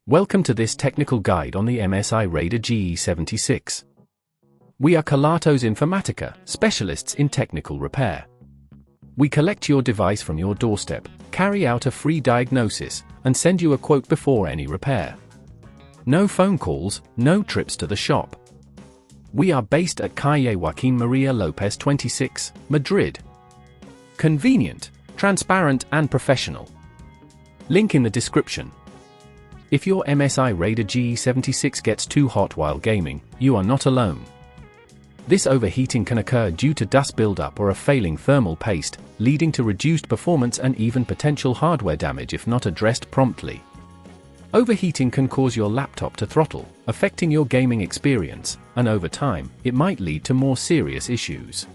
Welcome to this technical guide on the MSI Raider GE76. We are Kelatos Informatica, specialists in technical repair. We collect your device from your doorstep, carry out a free diagnosis, and send you a quote before any repair. No phone calls, no trips to the shop. We are based at Calle Joaquín María López 26, Madrid. Convenient, transparent and professional. Link in the description. If your MSI Raider GE76 gets too hot while gaming, you are not alone. This overheating can occur due to dust buildup or a failing thermal paste, leading to reduced performance and even potential hardware damage if not addressed promptly. Overheating can cause your laptop to throttle, affecting your gaming experience, and over time, it might lead to more serious issues.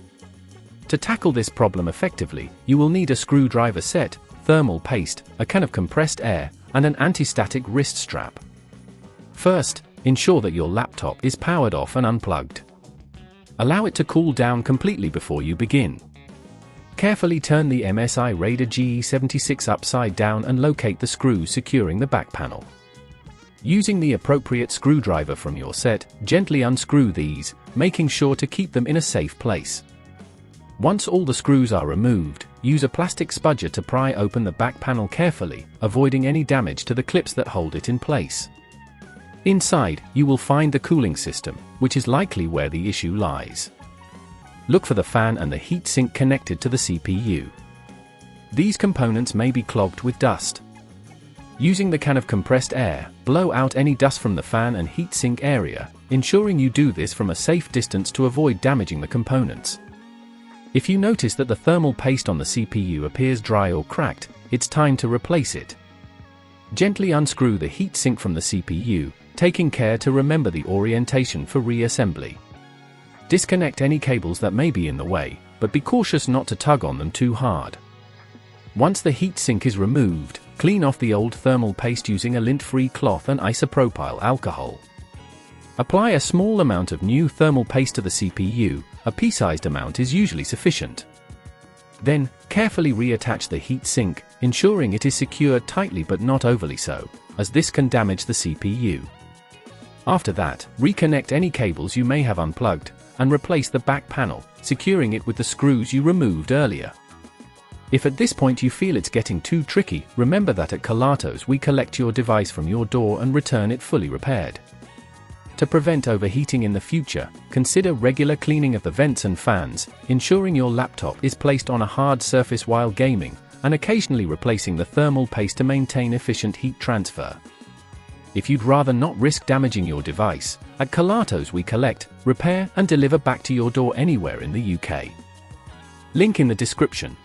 To tackle this problem effectively, you will need a screwdriver set, thermal paste, a can of compressed air, and an anti-static wrist strap. First, ensure that your laptop is powered off and unplugged. Allow it to cool down completely before you begin. Carefully turn the MSI Raider GE76 upside down and locate the screws securing the back panel. Using the appropriate screwdriver from your set, gently unscrew these, making sure to keep them in a safe place. Once all the screws are removed, use a plastic spudger to pry open the back panel carefully, avoiding any damage to the clips that hold it in place. Inside, you will find the cooling system, which is likely where the issue lies. Look for the fan and the heat sink connected to the CPU. These components may be clogged with dust. Using the can of compressed air, blow out any dust from the fan and heat sink area, ensuring you do this from a safe distance to avoid damaging the components. If you notice that the thermal paste on the CPU appears dry or cracked, it's time to replace it. Gently unscrew the heatsink from the CPU, taking care to remember the orientation for reassembly. Disconnect any cables that may be in the way, but be cautious not to tug on them too hard. Once the heatsink is removed, clean off the old thermal paste using a lint-free cloth and isopropyl alcohol. Apply a small amount of new thermal paste to the CPU, a pea-sized amount is usually sufficient. Then, carefully reattach the heat sink, ensuring it is secured tightly but not overly so, as this can damage the CPU. After that, reconnect any cables you may have unplugged, and replace the back panel, securing it with the screws you removed earlier. If at this point you feel it's getting too tricky, remember that at Kelatos we collect your device from your door and return it fully repaired. To prevent overheating in the future, consider regular cleaning of the vents and fans, ensuring your laptop is placed on a hard surface while gaming, and occasionally replacing the thermal paste to maintain efficient heat transfer. If you'd rather not risk damaging your device, at Kelatos we collect, repair and deliver back to your door anywhere in the UK. Link in the description.